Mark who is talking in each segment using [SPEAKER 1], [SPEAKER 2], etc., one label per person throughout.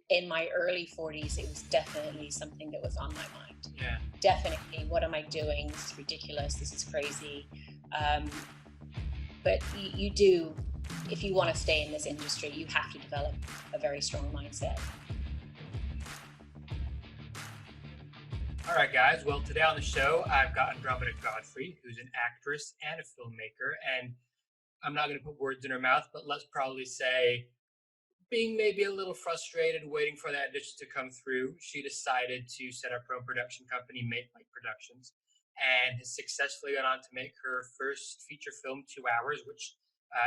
[SPEAKER 1] in my early 40s, it was definitely something that was on my mind.
[SPEAKER 2] Yeah.
[SPEAKER 1] Definitely, what am I doing? This is ridiculous. This is crazy. But you do, if you want to stay in this industry, you have to develop a very strong mindset.
[SPEAKER 2] All right, guys. Well, today on the show, I've got Andromeda Godfrey, who's an actress and a filmmaker. And I'm not going to put words in her mouth, but let's probably say, being maybe a little frustrated, waiting for that audition to come through, she decided to set up her own production company, Make Like Productions, and has successfully gone on to make her first feature film, 2 Hours, which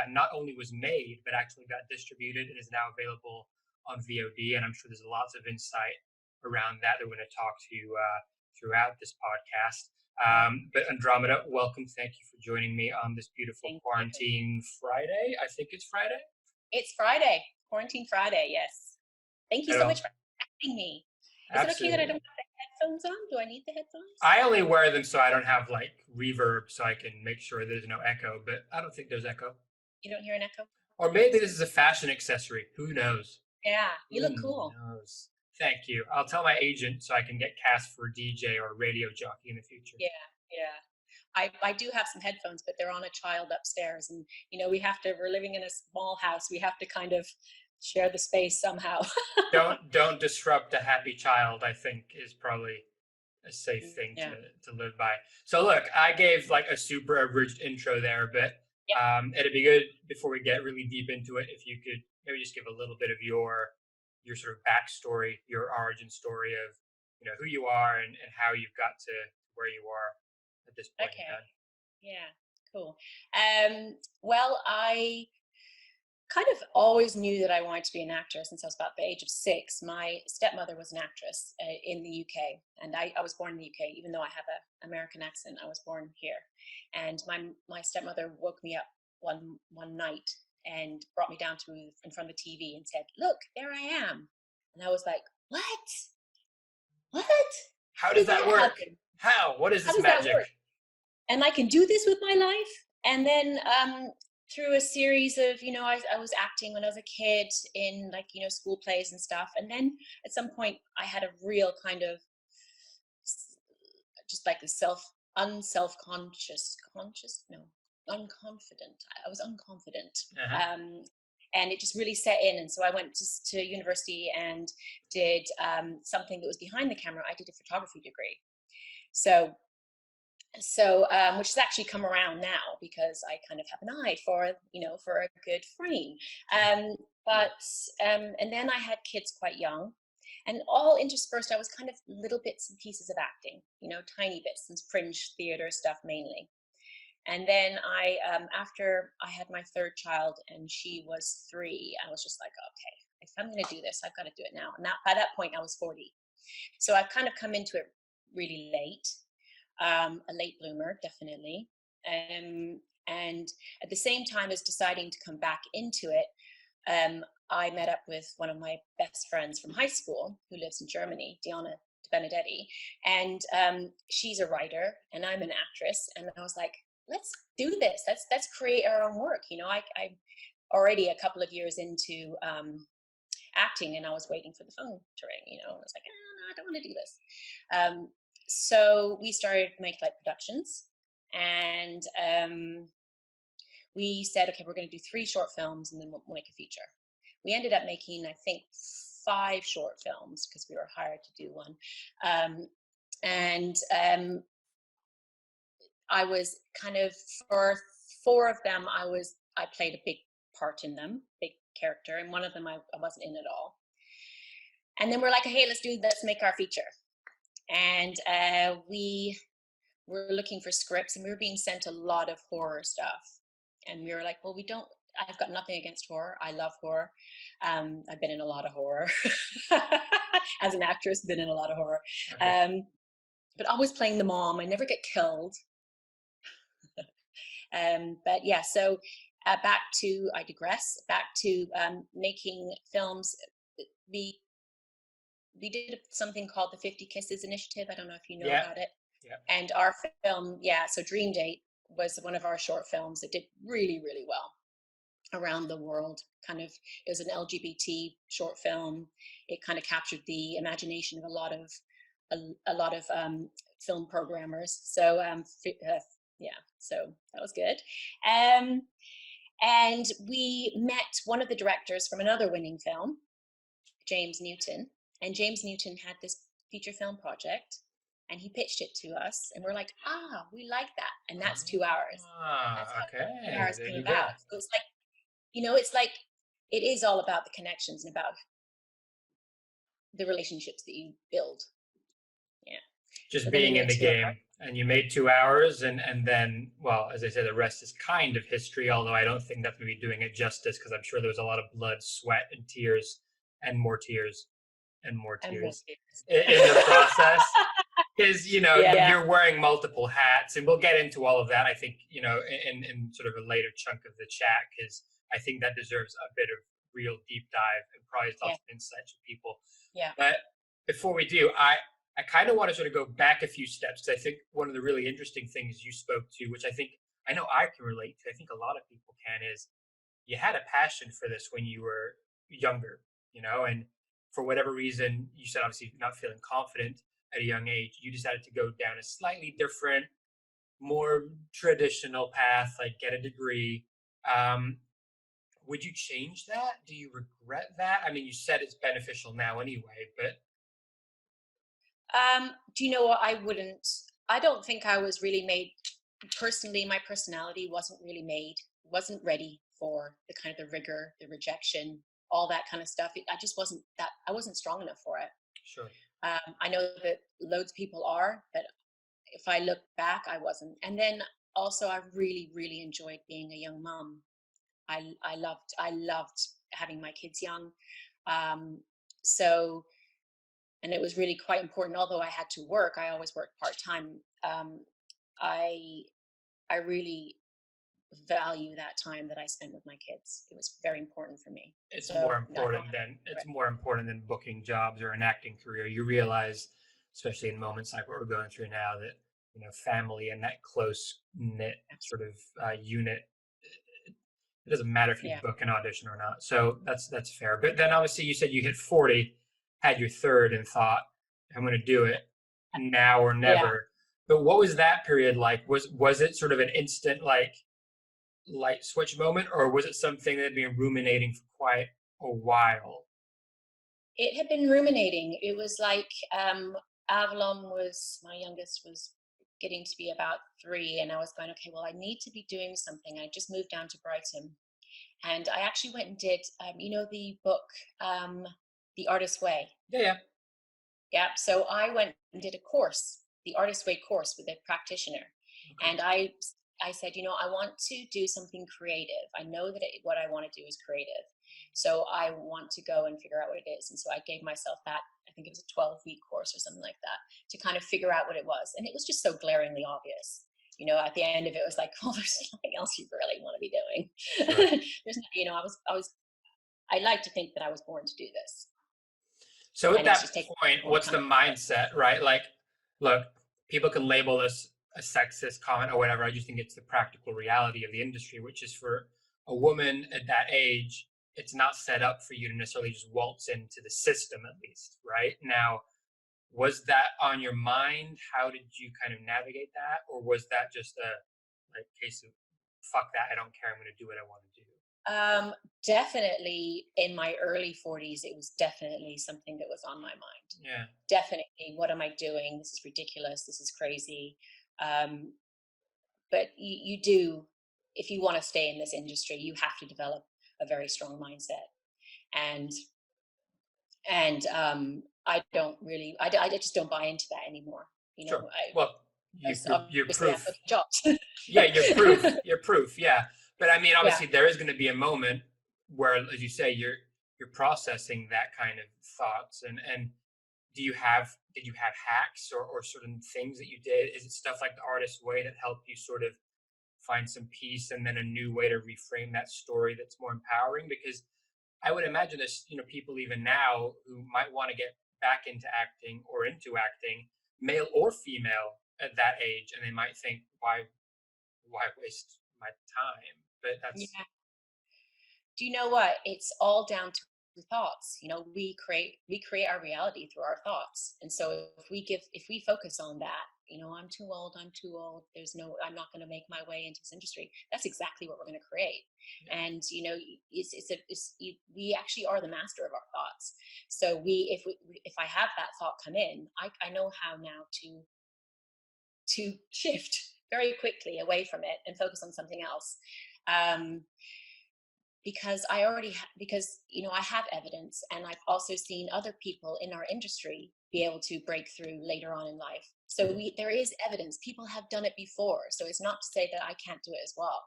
[SPEAKER 2] not only was made, but actually got distributed and is now available on VOD. And I'm sure there's lots of insight around that we're going to talk to throughout this podcast. But Andromeda, welcome. Thank you for joining me on this beautiful quarantine Friday. I think it's Friday.
[SPEAKER 1] It's Friday. Quarantine Friday, yes. Thank you so much for having me. Is it okay that I don't have the headphones on? Do I need the headphones?
[SPEAKER 2] I only wear them so I don't have like reverb, so I can make sure there's no echo, but I don't think there's echo.
[SPEAKER 1] You don't hear an echo?
[SPEAKER 2] Or maybe this is a fashion accessory. Who knows?
[SPEAKER 1] Yeah, you look cool.
[SPEAKER 2] Who knows? Thank you. I'll tell my agent so I can get cast for DJ or radio jockey in the future.
[SPEAKER 1] Yeah. I do have some headphones, but they're on a child upstairs, and we're living in a small house. We have to kind of share the space somehow.
[SPEAKER 2] Don't disrupt a happy child, I think, is probably a safe thing to live by. So look, I gave like a super abridged intro there, but it'd be good before we get really deep into it if you could maybe just give a little bit of your sort of backstory, your origin story of who you are and how you've got to where you are at this point in time.
[SPEAKER 1] Yeah, cool. Well, I kind of always knew that I wanted to be an actor since I was about the age of 6. My stepmother was an actress in the UK, and I was born in the UK. Even though I have an American accent, I was born here. And my stepmother woke me up one night and brought me down to in front of the TV and said, "Look, there I am." And I was like, "What?
[SPEAKER 2] How does that work? How? What is this magic?"
[SPEAKER 1] And I can do this with my life. And then through a series of, I was acting when I was a kid in school plays and stuff. And then at some point I had a real kind of just like unconfident. I was unconfident. And it just really set in. And so I went to university and did something that was behind the camera. I did a photography degree. So which has actually come around now because I kind of have an eye for a good frame. And then I had kids quite young, and all interspersed, I was kind of little bits and pieces of acting, tiny bits and fringe theater stuff mainly. And then after I had my 3rd child and she was 3, I was just like, okay, if I'm going to do this, I've got to do it now. And by that point I was 40. So I've kind of come into it really late. A late bloomer, definitely. And at the same time as deciding to come back into it, I met up with one of my best friends from high school who lives in Germany, Diana Benedetti. And she's a writer and I'm an actress. And I was like, let's do this. Let's create our own work. I'm already a couple of years into acting, and I was waiting for the phone to ring, and I was like, no, I don't want to do this. So we started Make Like Productions, and we said, okay, we're going to do 3 short films and then we'll make a feature. We ended up making, I think, 5 short films because we were hired to do one. I was kind of, for 4 of them, I played a big part in them, big character, and one of them I wasn't in at all. And then we're like, hey, let's make our feature. And we were looking for scripts, and we were being sent a lot of horror stuff. And we were like, well, I've got nothing against horror. I love horror. I've been in a lot of horror. As an actress, been in a lot of horror. Okay. But always playing the mom. I never get killed. But yeah, so I digress, back to making films. We did something called the 50 Kisses Initiative. I don't know if you know about it. Yeah. And our film, so Dream Date was one of our short films that did really, really well. around the world. Kind of, it was an LGBT short film. It kind of captured the imagination of a lot of film programmers. So yeah, so that was good. And we met one of the directors from another winning film, James Newton. And James Newton had this feature film project, and he pitched it to us, and we're like, we like that. And that's 2 hours. That's how
[SPEAKER 2] Okay.
[SPEAKER 1] 2 hours
[SPEAKER 2] There
[SPEAKER 1] came
[SPEAKER 2] you
[SPEAKER 1] about.
[SPEAKER 2] go.
[SPEAKER 1] So it's like, it's like, it is all about the connections and about the relationships that you build. Yeah.
[SPEAKER 2] Just
[SPEAKER 1] So
[SPEAKER 2] being in the game. And you made 2 hours, and then, well, as I said, the rest is kind of history, although I don't think that's going to be doing it justice, because I'm sure there was a lot of blood, sweat, and tears, and more tears, and more tears in the process. Because, you're wearing multiple hats, and we'll get into all of that, I think, in sort of a later chunk of the chat, because I think that deserves a bit of real deep dive and probably lots of insights for people.
[SPEAKER 1] Yeah.
[SPEAKER 2] But before we do, I kind of want to sort of go back a few steps, because I think one of the really interesting things you spoke to, which I know I can relate to, I think a lot of people can, is you had a passion for this when you were younger, and for whatever reason, you said obviously not feeling confident at a young age, you decided to go down a slightly different, more traditional path, like get a degree. Would you change that? Do you regret that? I mean, you said it's beneficial now anyway, but
[SPEAKER 1] do you know what? I wouldn't. I don't think I was really made, personally, my personality wasn't ready for the kind of the rigor, the rejection, all that kind of stuff. I just I wasn't strong enough for it.
[SPEAKER 2] Sure.
[SPEAKER 1] I know that loads of people are, but if I look back, I wasn't. And then also, I really, really enjoyed being a young mom. I loved having my kids young. So, and it was really quite important. Although I had to work, I always worked part-time. I really value that time that I spent with my kids. It was very important for me.
[SPEAKER 2] It's more important than booking jobs or an acting career. You realize, especially in moments like what we're going through now, that family and that close knit sort of unit. It doesn't matter if you book an audition or not. So that's fair. But then obviously you said you hit 40, had your third, and thought, I'm going to do it now or never. Yeah. But what was that period like? Was it sort of an instant light switch moment, or was it something that had been ruminating for quite a while?
[SPEAKER 1] It had been ruminating. It was like Avalon my youngest was getting to be about 3, and I was going, okay, well, I need to be doing something. I just moved down to Brighton, and I actually went and did, the book, The Artist's Way. Yeah. So I went and did a course, the Artist's Way course, with a practitioner. Okay. And I said, I want to do something creative. I know that what I want to do is creative. So I want to go and figure out what it is. And so I gave myself that, I think it was a 12-week course or something like that, to kind of figure out what it was. And it was just so glaringly obvious. At the end of it was like, oh, there's nothing else you really want to be doing. Sure. There's, I like to think that I was born to do this.
[SPEAKER 2] So at that point, what's the mindset, right? Like, look, people can label this a sexist comment or whatever. I just think it's the practical reality of the industry, which is for a woman at that age, it's not set up for you to necessarily just waltz into the system, at least, right? Now, was that on your mind? How did you kind of navigate that? Or was that just a case of, fuck that, I don't care, I'm going to do what I want to do?
[SPEAKER 1] Definitely in my early 40s, it was definitely something that was on my mind.
[SPEAKER 2] Yeah.
[SPEAKER 1] Definitely. What am I doing? This is ridiculous. This is crazy. But you do, if you want to stay in this industry, you have to develop a very strong mindset. And I don't really, I just don't buy into that anymore.
[SPEAKER 2] Sure. You're proof.
[SPEAKER 1] Yeah,
[SPEAKER 2] you're proof. Yeah. But I mean, obviously there is going to be a moment where, as you say, you're processing that kind of thoughts. And did you have hacks or certain things that you did? Is it stuff like The Artist's Way that helped you sort of find some peace and then a new way to reframe that story that's more empowering? Because I would imagine there's, people even now who might want to get back into acting, male or female at that age, and they might think, why waste my time? But that's
[SPEAKER 1] do you know what? It's all down to thoughts. We create our reality through our thoughts. And so if we focus on that, I'm too old, I'm not going to make my way into this industry. That's exactly what we're going to create. And we actually are the master of our thoughts. So if I have that thought come in, I know how now to shift very quickly away from it and focus on something else. Because I have evidence, and I've also seen other people in our industry be able to break through later on in life. So there is evidence. People have done it before. So it's not to say that I can't do it as well.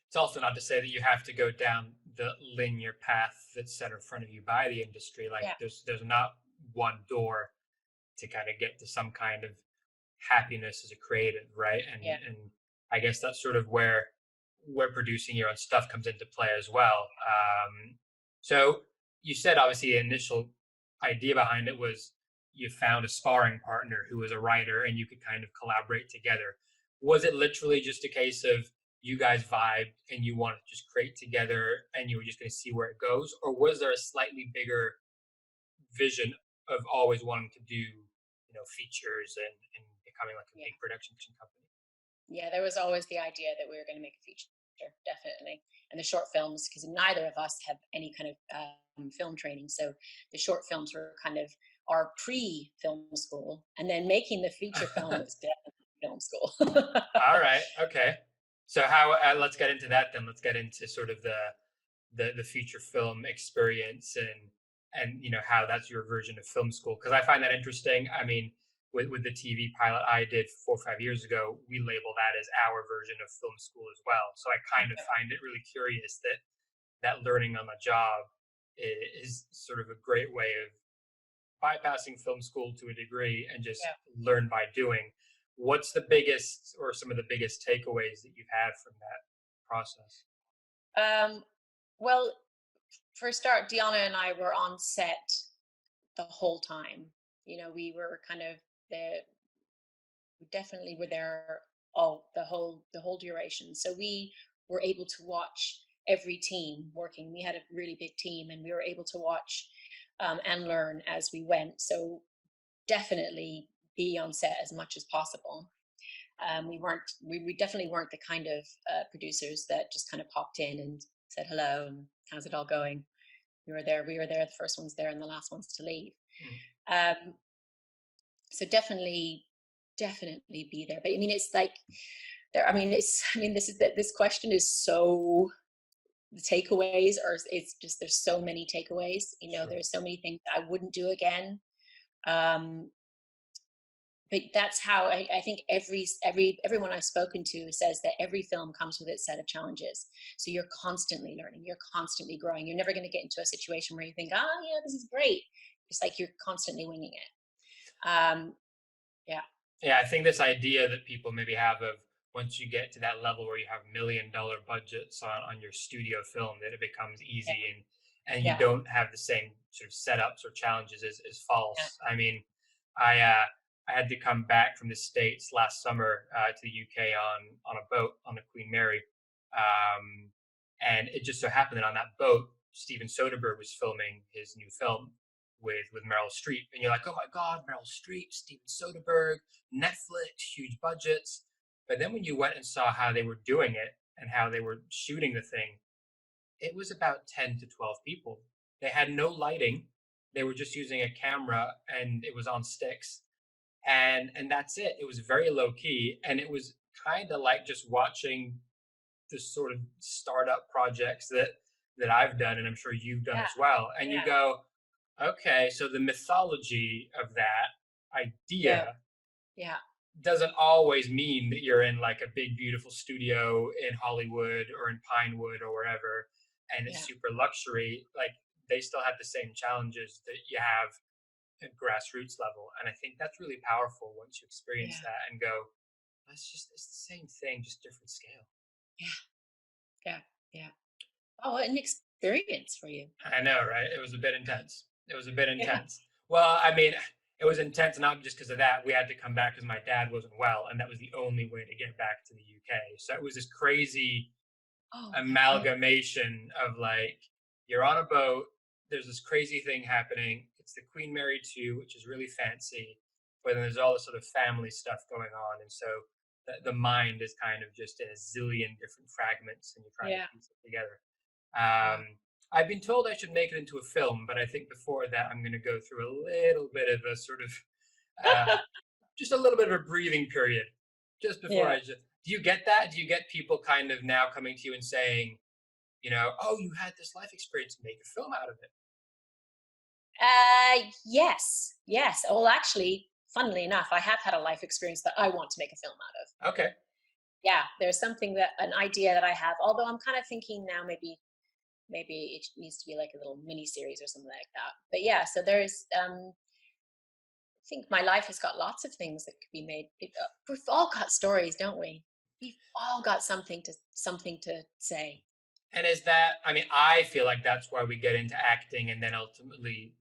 [SPEAKER 2] It's also not to say that you have to go down the linear path that's set in front of you by the industry. Like there's not one door to kind of get to some kind of happiness as a creative, right? And I guess that's sort of where producing your own stuff comes into play as well. So you said obviously the initial idea behind it was you found a sparring partner who was a writer and you could kind of collaborate together. Was it literally just a case of you guys vibed and you wanted to just create together and you were just going to see where it goes? Or was there a slightly bigger vision of always wanting to do, features and becoming like a big production company?
[SPEAKER 1] Yeah, there was always the idea that we were going to make a feature, definitely. And the short films, because neither of us have any kind of film training. So the short films were kind of our pre-film school. And then making the feature film was definitely film school.
[SPEAKER 2] All right. Okay. So how, let's get into that then. Let's get into sort of the feature film experience and how that's your version of film school. Because I find that interesting. I mean, with the TV pilot I did 4 or 5 years ago, we label that as our version of film school as well. So I kind of find it really curious that learning on the job is sort of a great way of bypassing film school to a degree and just learn by doing. What's the biggest or some of the biggest takeaways that you've had from that process?
[SPEAKER 1] Well, for a start, Deanna and I were on set the whole time. We were kind of there. We definitely were there the whole duration. So we were able to watch every team working. We had a really big team, and we were able to watch and learn as we went. So definitely be on set as much as possible. We definitely weren't the kind of producers that just kind of popped in and said hello and how's it all going. We were there the first ones there and the last ones to leave. So definitely be there. But I mean, it's like there. I mean, this question is so. The takeaways it's just there's so many takeaways.
[SPEAKER 2] Sure.
[SPEAKER 1] There's so many things I wouldn't do again. But that's how I think everyone I've spoken to says that every film comes with its set of challenges. So you're constantly learning, you're constantly growing. You're never going to get into a situation where you think, this is great. It's like you're constantly winging it.
[SPEAKER 2] Yeah, I think this idea that people maybe have of once you get to that level where you have $1 million budgets on your studio film, that it becomes easy and you don't have the same sort of setups or challenges is false. Yeah. I mean, I had to come back from the States last summer to the UK on a boat on the Queen Mary. And it just so happened that on that boat, Steven Soderbergh was filming his new film with Meryl Streep. And you're like, oh my God, Meryl Streep, Steven Soderbergh, Netflix, huge budgets. But then when you went and saw how they were doing it and how they were shooting the thing, it was about 10 to 12 people. They had no lighting. They were just using a camera and it was on sticks. And that's it. It was very low key. And it was kind of like just watching the sort of startup projects that I've done, and I'm sure you've done as well. And you go, okay, so the mythology of that idea doesn't always mean that you're in like a big, beautiful studio in Hollywood or in Pinewood or wherever, and it's super luxury. Like they still have the same challenges that you have at grassroots level. And I think that's really powerful once you experience that and go, it's the same thing, just different scale.
[SPEAKER 1] Yeah. Oh, an experience for you.
[SPEAKER 2] I know, right? It was a bit intense. Well, I mean, it was intense not just because of that. We had to come back because my dad wasn't well, and that was the only way to get back to the UK. So it was this crazy
[SPEAKER 1] Oh, okay.
[SPEAKER 2] amalgamation of like you're on a boat, there's this crazy thing happening. It's the Queen Mary 2, which is really fancy, but then there's all this sort of family stuff going on, and so the mind is kind of just in a zillion different fragments, and you're trying to
[SPEAKER 1] Yeah.
[SPEAKER 2] piece it together.
[SPEAKER 1] Wow.
[SPEAKER 2] I've been told I should make it into a film, but I think before that, I'm going to go through a little bit of a sort of uh, just a little bit of a breathing period just before
[SPEAKER 1] Yeah.
[SPEAKER 2] I just. Do you get that? Do you get people kind of now coming to you and saying, oh, you had this life experience, make a film out of it?
[SPEAKER 1] Yes, yes. Well, actually, funnily enough, I have had a life experience that I want to make a film out of.
[SPEAKER 2] Okay.
[SPEAKER 1] Yeah, there's something that an idea that I have. Although I'm kind of thinking now, maybe it needs to be like a little mini series or something like that. But yeah, so there's I think my life has got lots of things that could be made. We've all got stories, don't we? We've all got something to say.
[SPEAKER 2] And is that, I mean, I feel like that's why we get into acting and then ultimately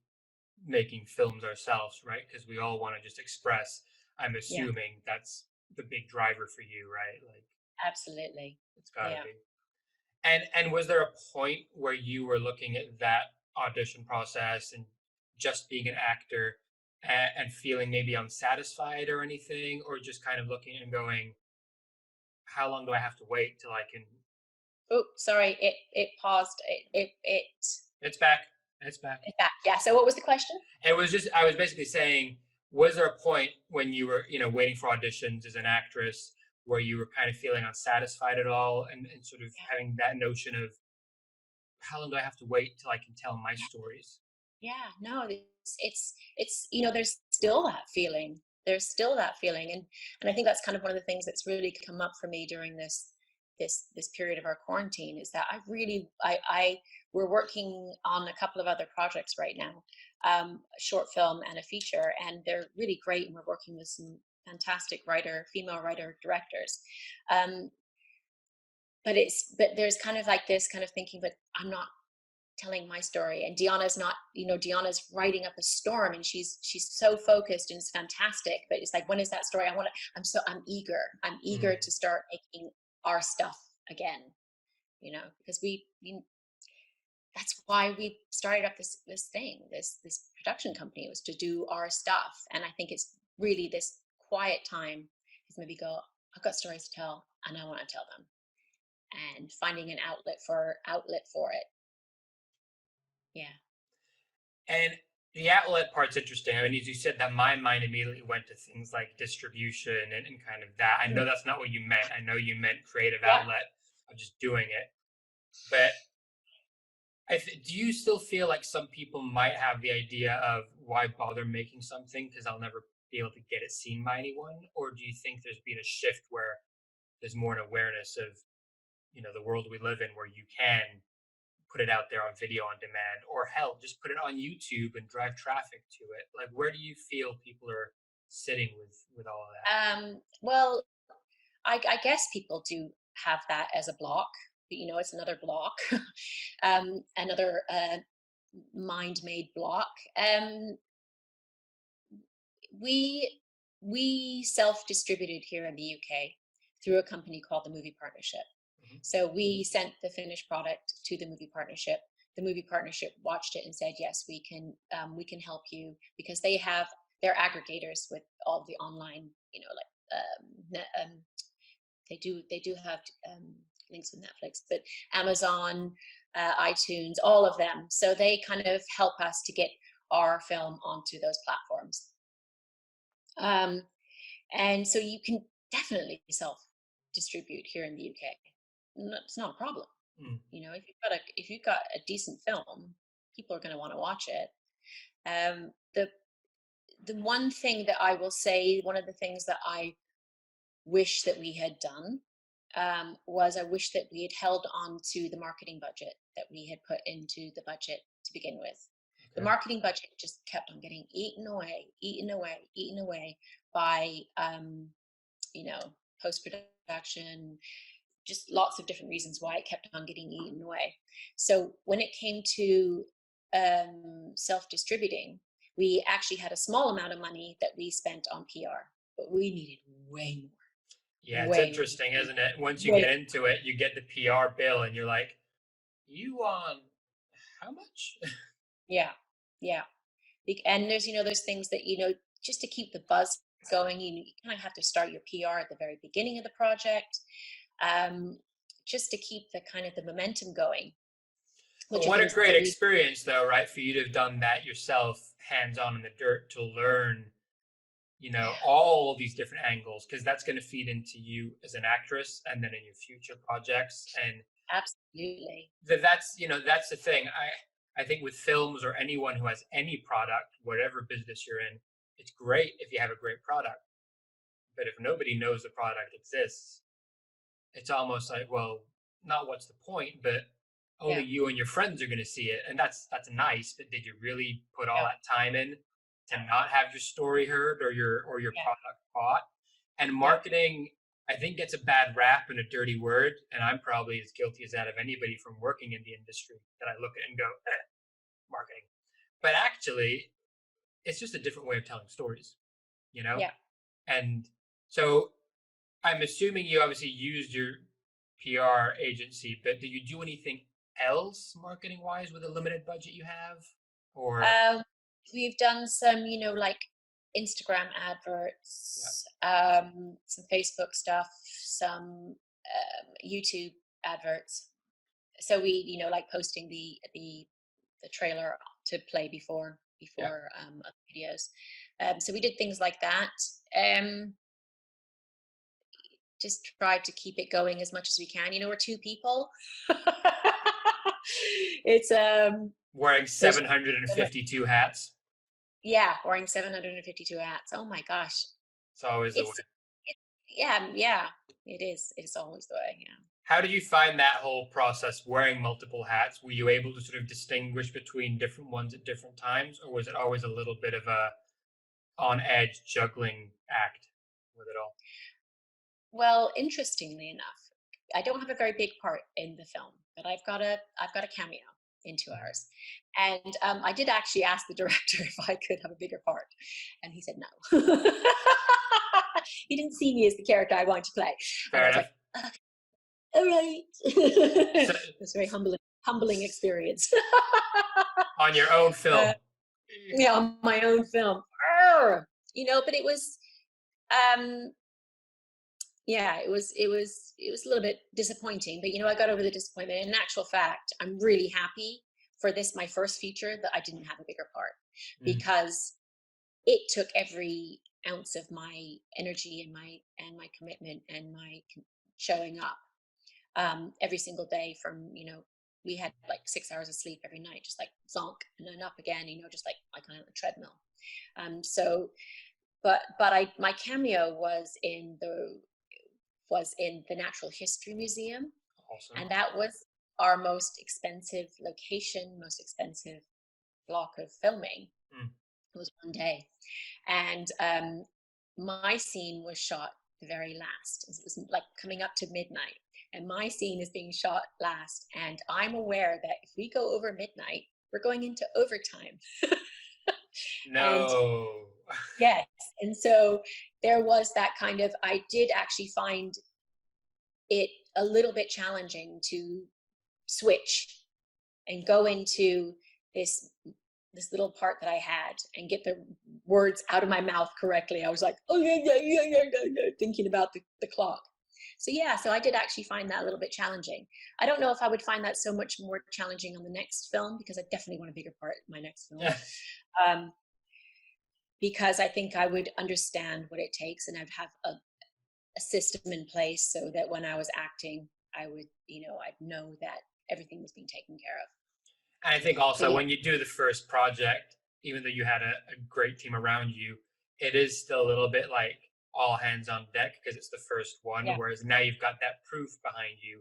[SPEAKER 2] making films ourselves, right? Because we all want to just express. I'm
[SPEAKER 1] Yeah,
[SPEAKER 2] assuming that's the big driver for you, right? Like
[SPEAKER 1] absolutely.
[SPEAKER 2] it's got to
[SPEAKER 1] Yeah.
[SPEAKER 2] be. And was there a point where you were looking at that audition process and just being an actor and feeling maybe unsatisfied or anything, or just kind of looking and going, how long do I have to wait till I can?
[SPEAKER 1] Oh, sorry. It paused.
[SPEAKER 2] It's back. It's back.
[SPEAKER 1] It that. Yeah. So what was the question?
[SPEAKER 2] It was just, I was basically saying, was there a point when you were, waiting for auditions as an actress where you were kind of feeling unsatisfied at all and sort of having that notion of how long do I have to wait till I can tell my stories?
[SPEAKER 1] Yeah, no, it's there's still that feeling. There's still that feeling, and I think that's kind of one of the things that's really come up for me during this period of our quarantine is that I we're working on a couple of other projects right now, a short film and a feature, and they're really great, and we're working with some fantastic female writer directors. Um, but there's kind of like this kind of thinking, but I'm not telling my story, and Deanna's not, Deanna's writing up a storm, and she's so focused, and it's fantastic, but it's like, when is that story? I'm eager
[SPEAKER 2] Mm.
[SPEAKER 1] to start making our stuff again, because we that's why we started up this production company, was to do our stuff. And I think it's really this quiet time is maybe go, I've got stories to tell and I want to tell them, and finding an outlet for it. Yeah.
[SPEAKER 2] And the outlet part's interesting. I mean, as you said, that my mind immediately went to things like distribution and kind of that. I know that's not what you meant. I know you meant creative
[SPEAKER 1] Yeah.
[SPEAKER 2] outlet of just doing it. But do you still feel like some people might have the idea of why bother making something because I'll never be able to get it seen by anyone? Or do you think there's been a shift where there's more an awareness of, the world we live in where you can put it out there on video on demand, or hell, just put it on YouTube and drive traffic to it? Like, where do you feel people are sitting with all of that?
[SPEAKER 1] Well, I guess people do have that as a block, but it's another block, another mind-made block. We we self-distributed here in the UK through a company called the Movie Partnership.
[SPEAKER 2] Mhm.
[SPEAKER 1] So we sent the finished product to the Movie Partnership. The Movie Partnership watched it and said, "Yes, we can help you," because they're aggregators with all the online, like they do have links with Netflix, but Amazon, iTunes, all of them. So they kind of help us to get our film onto those platforms. Um, and so you can definitely self distribute here in the UK. It's not a problem.
[SPEAKER 2] Mm.
[SPEAKER 1] If you've got a decent film, people are going to want to watch it. The one thing that I will say, one of the things that I wish that we had done, was I wish that we had held on to the marketing budget that we had put into the budget to begin with. The
[SPEAKER 2] Okay.
[SPEAKER 1] marketing budget just kept on getting eaten away, eaten away, eaten away by post production, just lots of different reasons why it kept on getting eaten away. So when it came to self distributing, we actually had a small amount of money that we spent on PR, but we needed way more.
[SPEAKER 2] Yeah, it's
[SPEAKER 1] way more.
[SPEAKER 2] interesting, isn't it? Once you
[SPEAKER 1] Way,
[SPEAKER 2] get into it, you get the PR bill and you're like, you on how much?
[SPEAKER 1] yeah, yeah. And there's, there's things that, just to keep the buzz going, you kind of have to start your PR at the very beginning of the project, um, just to keep the kind of the momentum going, which
[SPEAKER 2] But
[SPEAKER 1] I
[SPEAKER 2] what a
[SPEAKER 1] think is
[SPEAKER 2] great
[SPEAKER 1] a really,
[SPEAKER 2] experience, though, right? For you to have done that yourself, hands on in the dirt, to learn,
[SPEAKER 1] yeah,
[SPEAKER 2] all of these different angles, because that's going to feed into you as an actress and then in your future projects. And
[SPEAKER 1] absolutely.
[SPEAKER 2] that's the thing. I think with films or anyone who has any product, whatever business you're in, it's great if you have a great product. But if nobody knows the product exists, it's almost like, well, not what's the point, but only
[SPEAKER 1] Yeah,
[SPEAKER 2] you and your friends are going to see it, and that's nice. But did you really put all
[SPEAKER 1] yeah,
[SPEAKER 2] that time in to not have your story heard or your
[SPEAKER 1] yeah,
[SPEAKER 2] product bought? And
[SPEAKER 1] yeah,
[SPEAKER 2] marketing, I think, gets a bad rap and a dirty word, and I'm probably as guilty as that of anybody from working in the industry, that I look at and go, marketing. But actually, it's just a different way of telling stories, you know?
[SPEAKER 1] yeah.
[SPEAKER 2] And so I'm assuming you obviously used your PR agency, but do you do anything else marketing wise with a limited budget you have? Or
[SPEAKER 1] Um, we've done some, like Instagram
[SPEAKER 2] yeah,
[SPEAKER 1] adverts, some Facebook stuff, some YouTube adverts. So we, like posting the trailer to play
[SPEAKER 2] yeah.
[SPEAKER 1] before other videos. So we did things like that. Um, just tried to keep it going as much as we can. We're two people. It's
[SPEAKER 2] Wearing
[SPEAKER 1] there's
[SPEAKER 2] 752 hats.
[SPEAKER 1] yeah, wearing 752 hats. Oh my gosh.
[SPEAKER 2] It's always the way.
[SPEAKER 1] It's yeah, it is. It's always the way, yeah.
[SPEAKER 2] How did you find that whole process wearing multiple hats? Were you able to sort of distinguish between different ones at different times, or was it always a little bit of a on edge juggling act with it all?
[SPEAKER 1] Well, interestingly enough, I don't have a very big part in the film, but I've got a cameo in 2 hours. And I did actually ask the director if I could have a bigger part, and he said no. He didn't see me as the character I wanted to play, and
[SPEAKER 2] Fair
[SPEAKER 1] I was
[SPEAKER 2] enough.
[SPEAKER 1] like, okay, all right.
[SPEAKER 2] So,
[SPEAKER 1] It was a very humbling experience.
[SPEAKER 2] on your own film.
[SPEAKER 1] Yeah, on my own film. But it was, um, yeah, it was a little bit disappointing, but I got over the disappointment. In actual fact, I'm really happy for this, my first feature, that I didn't have a bigger part,
[SPEAKER 2] Mm.
[SPEAKER 1] because it took every ounce of my energy and my commitment and my showing up every single day. From we had like 6 hours of sleep every night, just like zonk and then up again, just like on a treadmill. So but my cameo was in the Natural History Museum,
[SPEAKER 2] Awesome.
[SPEAKER 1] and that was our most expensive location, most expensive block of filming.
[SPEAKER 2] Mm.
[SPEAKER 1] It was one day, and my scene was shot the very last. It was like coming up to midnight, and my scene is being shot last. And I'm aware that if we go over midnight, we're going into overtime. And
[SPEAKER 2] No.
[SPEAKER 1] yes, and so there was that kind of. I did actually find it a little bit challenging to switch and go into this little part that I had and get the words out of my mouth correctly. I was like, oh yeah, yeah, yeah, yeah, yeah, yeah, thinking about the clock. So yeah, so I did actually find that a little bit challenging. I don't know if I would find that so much more challenging on the next film, because I definitely want a bigger part in my next film. Um, because I think I would understand what it takes, and I'd have a system in place so that when I was acting, I would, I'd know that everything was being taken care of.
[SPEAKER 2] And I think
[SPEAKER 1] But
[SPEAKER 2] also
[SPEAKER 1] yeah,
[SPEAKER 2] when you do the first project, even though you had a great team around you, it is still a little bit like all hands on deck because it's the first one.
[SPEAKER 1] yeah,
[SPEAKER 2] Whereas now you've got that proof behind you.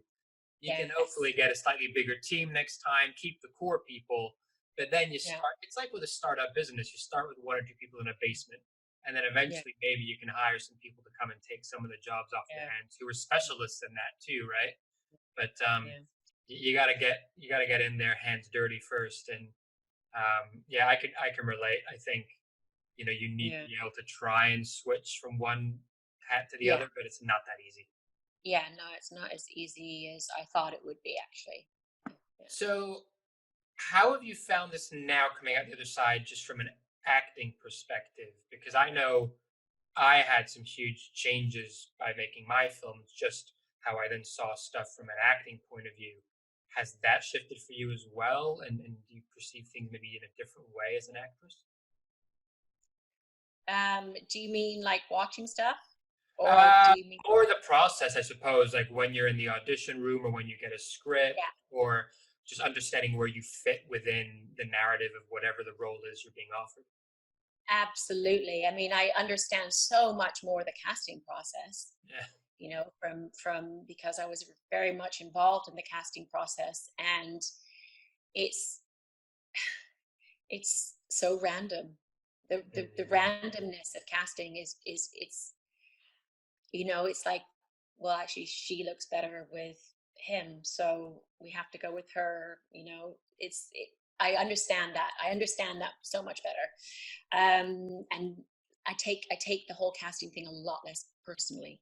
[SPEAKER 2] You can
[SPEAKER 1] yes,
[SPEAKER 2] hopefully get a slightly bigger team next time, keep the core people, but then you
[SPEAKER 1] yeah,
[SPEAKER 2] start. It's like with a startup business, you start with one or two people in a basement. And then
[SPEAKER 1] yeah,
[SPEAKER 2] eventually maybe you can hire some people to come and take some of the jobs off your
[SPEAKER 1] yeah,
[SPEAKER 2] hands who are specialists in that too, right? But
[SPEAKER 1] yeah,
[SPEAKER 2] you gotta get in there hands dirty first. And yeah, I can relate. I think you need to
[SPEAKER 1] yeah,
[SPEAKER 2] be able to try and switch from one hat to the
[SPEAKER 1] Yeah.
[SPEAKER 2] other, but it's not that easy.
[SPEAKER 1] Yeah, no, it's not as easy as I thought it would be, actually. Yeah.
[SPEAKER 2] So, how have you found this now coming out the other side, just from an acting perspective? Because I know I had some huge changes by making my films, just how I then saw stuff from an acting point of view. Has that shifted for you as well? And do you perceive things maybe in a different way as an actress?
[SPEAKER 1] Do you mean like watching stuff, or do
[SPEAKER 2] Uh,
[SPEAKER 1] you mean?
[SPEAKER 2] or the process, I suppose, like when you're in the audition room or when you get a script,
[SPEAKER 1] Yeah,
[SPEAKER 2] or just understanding where you fit within the narrative of whatever the role is you're being offered.
[SPEAKER 1] absolutely. I mean, I understand so much more the casting process.
[SPEAKER 2] Yeah.
[SPEAKER 1] From because I was very much involved in the casting process, and it's it's so random. The
[SPEAKER 2] Mhm.
[SPEAKER 1] randomness of casting is it's it's like, well, actually she looks better with him, so we have to go with her. I understand that so much better. And I take the whole casting thing a lot less personally.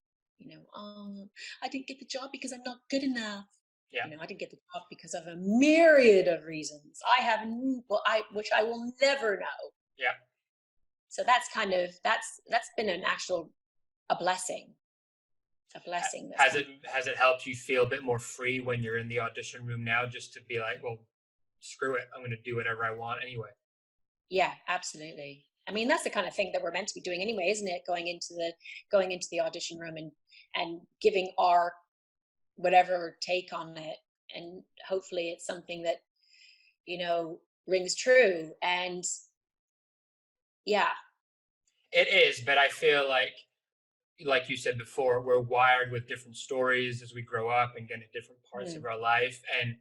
[SPEAKER 1] Oh, I didn't get the job because I'm not good enough.
[SPEAKER 2] Yeah.
[SPEAKER 1] I didn't get the job because of a myriad of reasons I have well, I which I will never know.
[SPEAKER 2] Yeah.
[SPEAKER 1] So that's been an actual a blessing. A blessing this
[SPEAKER 2] Has
[SPEAKER 1] time.
[SPEAKER 2] it helped you feel a bit more free when you're in the audition room now, just to be like, well, screw it, I'm going to do whatever I want anyway?
[SPEAKER 1] Yeah, absolutely. I mean, that's the kind of thing that we're meant to be doing anyway, isn't it? Going into the audition room and giving our whatever take on it, and hopefully it's something that rings true. And yeah.
[SPEAKER 2] It is, but I feel like you said before, we're wired with different stories as we grow up and get into different parts of
[SPEAKER 1] Mm,
[SPEAKER 2] our life, and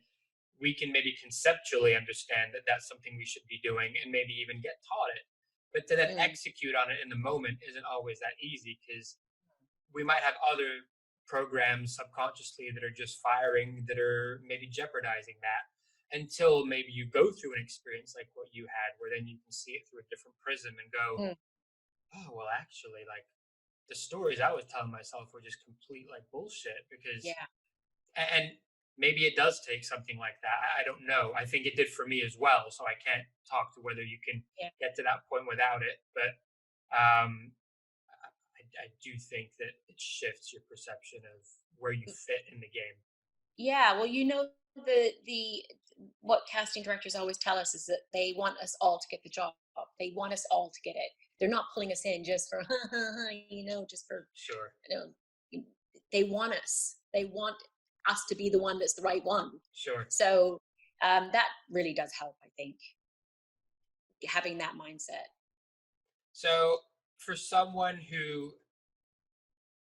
[SPEAKER 2] we can maybe conceptually understand that that's something we should be doing and maybe even get taught it. But to then
[SPEAKER 1] mm,
[SPEAKER 2] execute on it in the moment isn't always that easy, because we might have other programs subconsciously that are just firing, that are maybe jeopardizing that, until maybe you go through an experience like what you had, where then you can see it through a different prism and go,
[SPEAKER 1] mm.
[SPEAKER 2] oh, well, actually, like, the stories I was telling myself were just complete like bullshit. Because
[SPEAKER 1] Yeah.
[SPEAKER 2] and maybe it does take something like that. I don't know. I think it did for me as well, so I can't talk to whether you can
[SPEAKER 1] Yeah.
[SPEAKER 2] get to that point without it. But um, I do think that it shifts your perception of where you fit in the game.
[SPEAKER 1] Yeah, well, the what casting directors always tell us is that they want us all to get the job. They want us all to get it. They're not pulling us in just for just for
[SPEAKER 2] Sure,
[SPEAKER 1] you know. They want us. They want us to be the one that's the right one.
[SPEAKER 2] sure.
[SPEAKER 1] So that really does help, I think, having that mindset.
[SPEAKER 2] So for someone who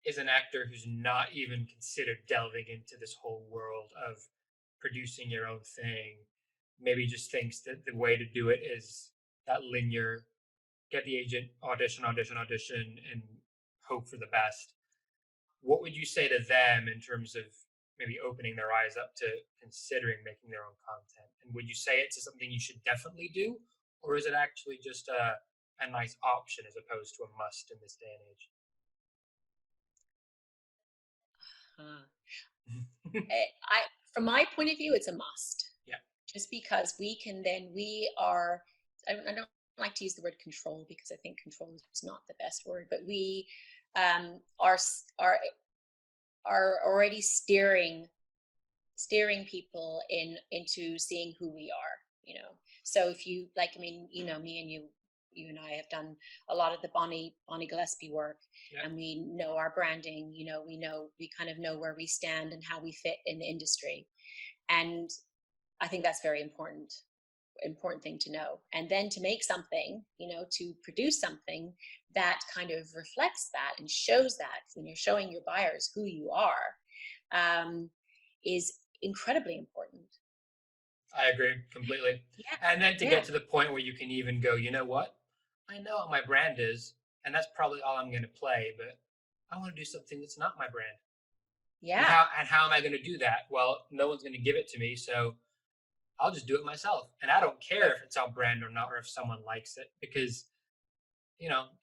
[SPEAKER 2] is an actor who's not even considered delving into this whole world of producing your own thing, maybe just thinks that the way to do it is that linear, get the agent, audition, audition, audition, and hope for the best. What would you say to them in terms of maybe opening their eyes up to considering making their own content? And would you say it's something you should definitely do, or is it actually just a nice option as opposed to a must in this day
[SPEAKER 1] Uh,
[SPEAKER 2] and age?
[SPEAKER 1] I, from my point of view, it's a must.
[SPEAKER 2] Yeah,
[SPEAKER 1] Just because we are. I don't like to use the word control because I think control is not the best word, but we um, are are are already steering people into seeing who we are. So if you like, I mean, me and you and I have done a lot of the Bonnie Gillespie work,
[SPEAKER 2] yeah,
[SPEAKER 1] and we know our branding. We kind of know where we stand and how we fit in the industry, and I think that's very important thing to know. And then to make something, to produce something that kind of reflects that and shows that when you're showing your buyers who you are, is incredibly important.
[SPEAKER 2] I agree completely.
[SPEAKER 1] Yeah.
[SPEAKER 2] And then to
[SPEAKER 1] Yeah.
[SPEAKER 2] get to the point where you can even go, you know what? I know what my brand is, and that's probably all I'm going to play, but I want to do something that's not my brand. And
[SPEAKER 1] Yeah.
[SPEAKER 2] how am I going to do that? Well, no one's going to give it to me, so I'll just do it myself. And I don't care
[SPEAKER 1] Yeah.
[SPEAKER 2] if it's on brand or not, or if someone likes it, because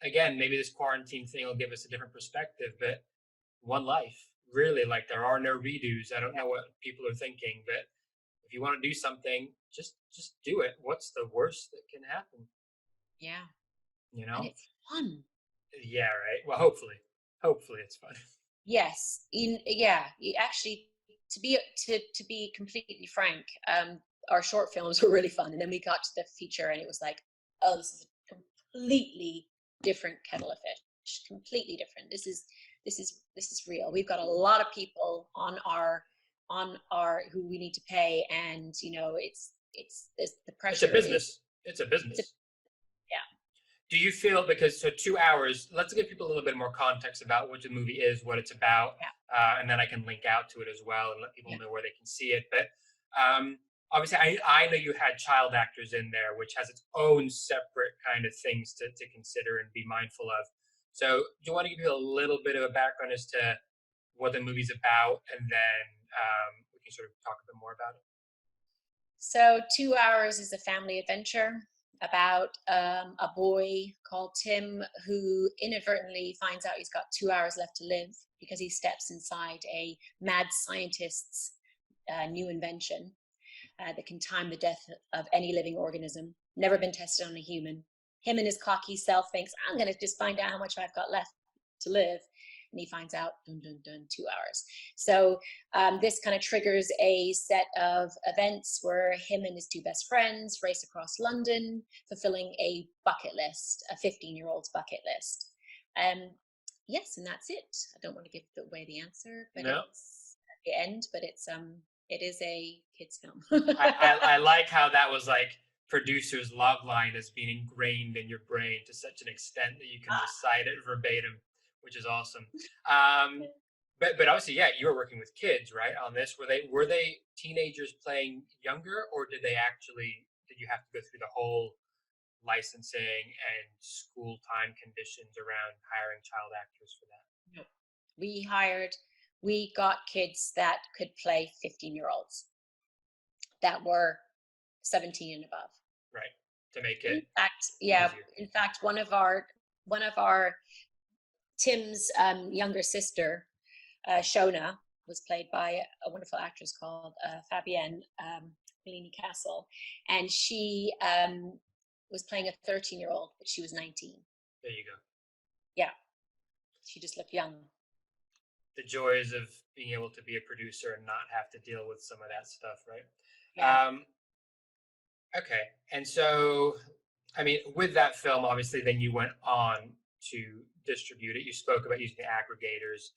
[SPEAKER 2] again, maybe this quarantine thing will give us a different perspective, but one life, really, like there are no redos. I don't know what people are thinking, but if you want to do something, just do it. What's the worst that can happen?
[SPEAKER 1] Yeah.
[SPEAKER 2] And
[SPEAKER 1] it's fun.
[SPEAKER 2] Yeah, right. Well, hopefully it's fun.
[SPEAKER 1] Yes. Actually, to be completely frank, our short films were really fun, and then we got to the feature, and it was like, oh, this is a completely different kettle of fish. Completely different. This is real. We've got a lot of people on our who we need to pay, and it's the pressure.
[SPEAKER 2] It's a business. It's a business. Do you feel, because 2 hours, let's give people a little bit more context about what the movie is, what it's about, and then I can link out to it as well and let people know where they can see it. But obviously, I know you had child actors in there, which has its own separate kind of things to consider and be mindful of. So do you want to give you a little bit of a background as to what the movie's about, and then we can sort of talk a bit more about it?
[SPEAKER 1] So 2 hours is a family adventure about a boy called Tim who inadvertently finds out he's got 2 hours left to live because he steps inside a mad scientist's new invention that can time the death of any living organism, never been tested on a human. Him and his cocky self thinks, I'm going to just find out how much I've got left to live. And he finds out, 2 hours. So this kind of triggers a set of events where him and his two best friends race across London, fulfilling a bucket list, a 15-year-old's bucket list. Yes, and that's it. I don't want to give away the answer, but it's at the end. But it is a kids' film.
[SPEAKER 2] I like how that was like producer's log line has been ingrained in your brain to such an extent that you can recite it verbatim, which is awesome. But obviously, you were working with kids, right? On this, were they teenagers playing younger, or did you have to go through the whole licensing and school time conditions around hiring child actors for that?
[SPEAKER 1] No. We got kids that could play 15-year-olds that were 17 and above.
[SPEAKER 2] Right. To make it.
[SPEAKER 1] In fact, one of our Tim's younger sister, Shona, was played by a wonderful actress called Fabienne Bellini Castle, and she was playing a 13-year-old, but she was 19.
[SPEAKER 2] There you go.
[SPEAKER 1] Yeah, she just looked young.
[SPEAKER 2] The joys of being able to be a producer and not have to deal with some of that stuff, right?
[SPEAKER 1] Yeah.
[SPEAKER 2] Okay, and so, I mean, with that film, obviously, then you went on to distribute it. You spoke about using the aggregators.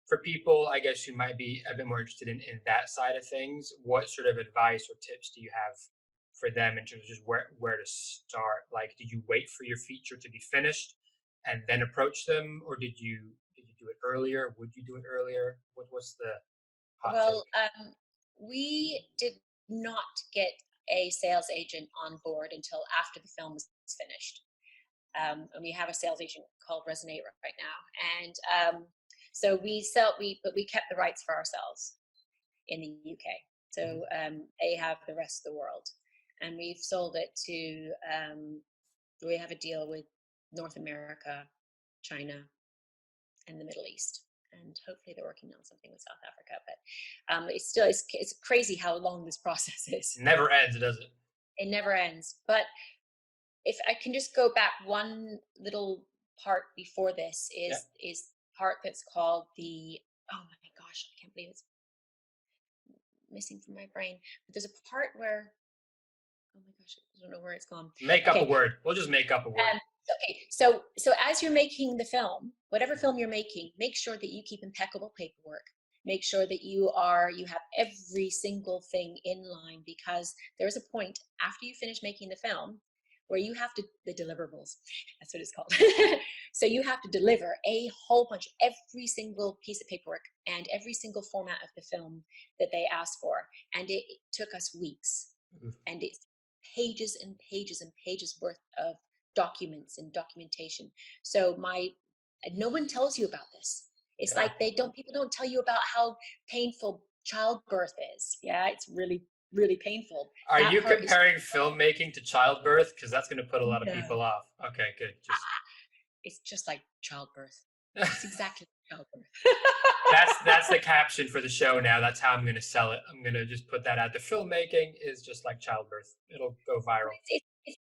[SPEAKER 2] For people, I guess, who might be a bit more interested in that side of things, what sort of advice or tips do you have for them in terms of just where to start? Like, did you wait for your feature to be finished and then approach them, or did you do it earlier? Would you do it earlier? What's the hot take?
[SPEAKER 1] We did not get a sales agent on board until after the film was finished. And we have a sales agent called Resonate right now. And so we kept the rights for ourselves in the UK. So they have the rest of the world. And we've sold it to, we have a deal with North America, China, and the Middle East. And hopefully they're working on something with South Africa. But it's crazy how long this process is.
[SPEAKER 2] It never ends, does it?
[SPEAKER 1] It never ends. But if I can just go back one little part before this is part that's called the, oh my gosh, I can't believe it's missing from my brain. But there's a part where, oh my gosh, I don't know where it's gone.
[SPEAKER 2] Make up a word. We'll just make up a word.
[SPEAKER 1] Okay, so as you're making the film, whatever film you're making, make sure that you keep impeccable paperwork. Make sure that you have every single thing in line, because there's a point after you finish making the film where you have to, the deliverables, that's what it's called. So you have to deliver a whole bunch, every single piece of paperwork and every single format of the film that they asked for. And it took us weeks. Mm-hmm. And it's pages and pages and pages worth of documents and documentation. So no one tells you about this. It's like people don't tell you about how painful childbirth is. Yeah, it's really really painful.
[SPEAKER 2] Are
[SPEAKER 1] That
[SPEAKER 2] you
[SPEAKER 1] part is
[SPEAKER 2] comparing filmmaking to childbirth? Because that's going to put a lot of
[SPEAKER 1] no,
[SPEAKER 2] people off. Okay, good. Just
[SPEAKER 1] it's just like childbirth. It's exactly like childbirth.
[SPEAKER 2] that's the caption for the show now. That's how I'm going to sell it. I'm going to just put that out. The filmmaking is just like childbirth. It'll go viral.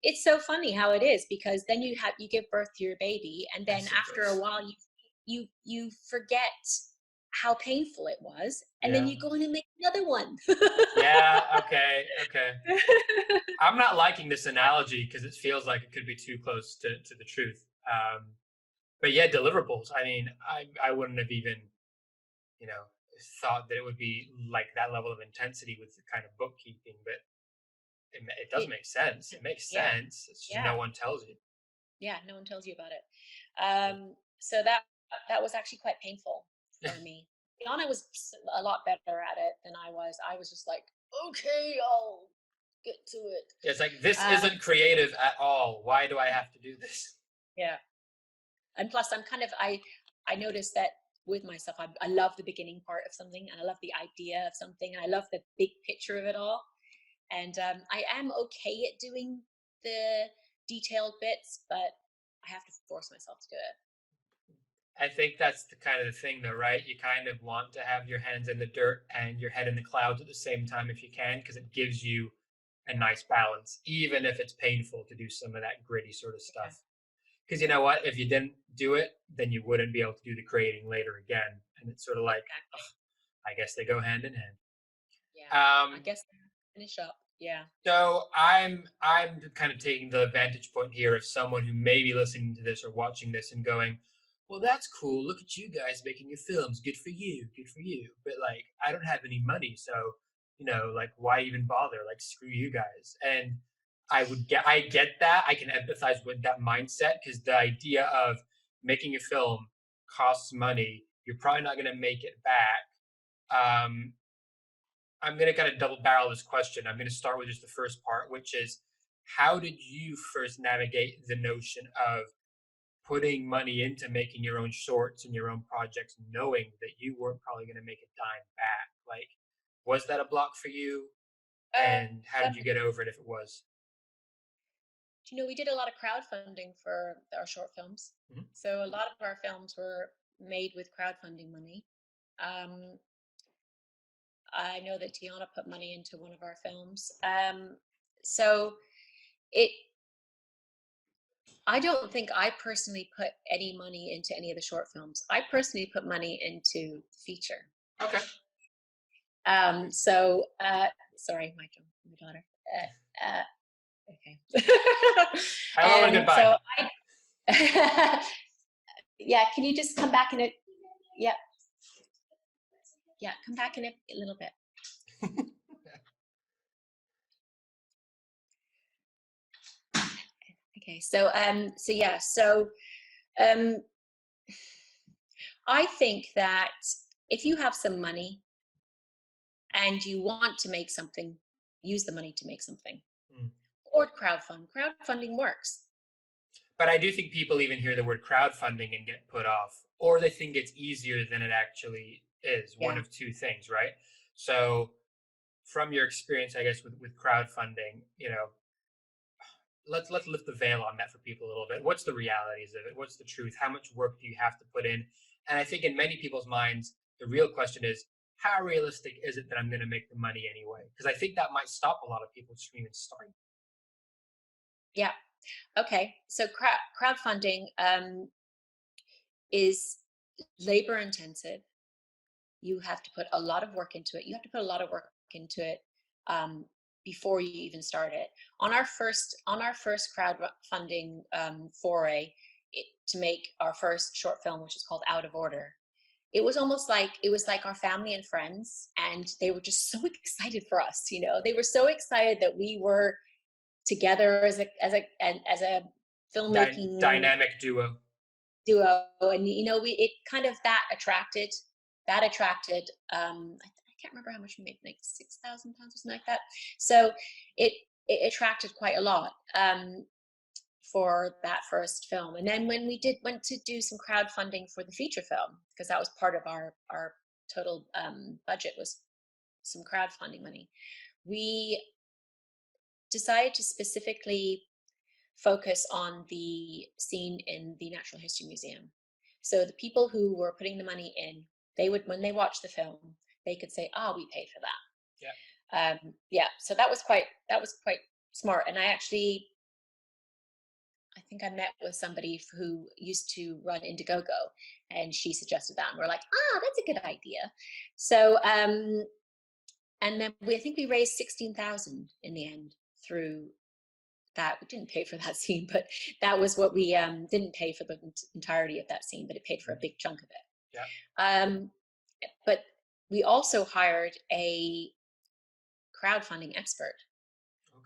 [SPEAKER 1] It's so funny how it is, because then you give birth to your baby, and then
[SPEAKER 2] Yes,
[SPEAKER 1] after a while you forget how painful it was, and then you go in and make another one.
[SPEAKER 2] Yeah, okay. I'm not liking this analogy because it feels like it could be too close to the truth. But yeah, deliverables. I mean, I wouldn't have even, you know, thought that it would be like that level of intensity with the kind of bookkeeping, but it does make sense. It makes sense. It's just no one tells you.
[SPEAKER 1] Yeah, no one tells you about it. So that was actually quite painful for me. Tiana was a lot better at it than I was. I was just like, okay, I'll get to it.
[SPEAKER 2] It's like, this isn't creative at all. Why do I have to do this?
[SPEAKER 1] Yeah. And plus, I noticed that with myself, I love the beginning part of something, and I love the idea of something, and I love the big picture of it all. And I am okay at doing the detailed bits, but I have to force myself to do it.
[SPEAKER 2] I think that's the kind of the thing, though, right? You kind of want to have your hands in the dirt and your head in the clouds at the same time if you can, because it gives you a nice balance, even if it's painful to do some of that gritty sort of stuff. Because you know what? If you didn't do it, then you wouldn't be able to do the creating later again. And it's sort of like, I guess they go hand in hand.
[SPEAKER 1] Yeah. I guess finish up. Yeah.
[SPEAKER 2] So I'm kind of taking the vantage point here of someone who may be listening to this or watching this and going, well, that's cool. Look at you guys making your films. Good for you. Good for you. But like, I don't have any money, so like, why even bother? Like, screw you guys. And I get that. I can empathize with that mindset, because the idea of making a film costs money. You're probably not going to make it back. I'm going to kind of double barrel this question. I'm going to start with just the first part, which is, how did you first navigate the notion of putting money into making your own shorts and your own projects, knowing that you weren't probably going to make a dime back? Like, was that a block for you? And how did you get over it if it was?
[SPEAKER 1] We did a lot of crowdfunding for our short films. Mm-hmm. So a lot of our films were made with crowdfunding money. I know that Tiana put money into one of our films. So I don't think I personally put any money into any of the short films. I personally put money into feature.
[SPEAKER 2] Okay.
[SPEAKER 1] Sorry, my daughter. Okay.
[SPEAKER 2] Hello and goodbye.
[SPEAKER 1] So yeah, can you just come back in it? Yep. Yeah, come back in a little bit. Okay, so I think that if you have some money and you want to make something, use the money to make something. Or crowdfunding works.
[SPEAKER 2] But I do think people even hear the word crowdfunding and get put off, or they think it's easier than it actually is. One of two things, right? So from your experience, I guess, with crowdfunding, let's lift the veil on that for people a little bit. What's the realities of it? What's the truth? How much work do you have to put in? And I think in many people's minds, the real question is, how realistic is it that I'm going to make the money anyway? Because I think that might stop a lot of people from even starting.
[SPEAKER 1] Yeah. Okay. So crowdfunding is labor intensive. You have to put a lot of work into it. You have to put a lot of work into it before you even start it. On our first crowdfunding foray to make our first short film, which is called Out of Order, it was like our family and friends, and they were just so excited for us. They were so excited that we were together as a filmmaking
[SPEAKER 2] dynamic duo,
[SPEAKER 1] and it kind of that attracted. I can't remember how much we made, like £6,000 or something like that. So it attracted quite a lot for that first film. And then when we went to do some crowdfunding for the feature film, because that was part of our total budget, was some crowdfunding money. we decided to specifically focus on the scene in the Natural History Museum. So the people who were putting the money in, they would, when they watched the film, they could say, "Oh, we paid for that." Yeah. So that was quite smart. And I think I met with somebody who used to run Indiegogo, and she suggested that, and we're like, that's a good idea. So and then I think we raised 16,000 in the end through that. We didn't pay for that scene, but that was what we didn't pay for the entirety of that scene, but it paid for a big chunk of it. But we also hired a crowdfunding expert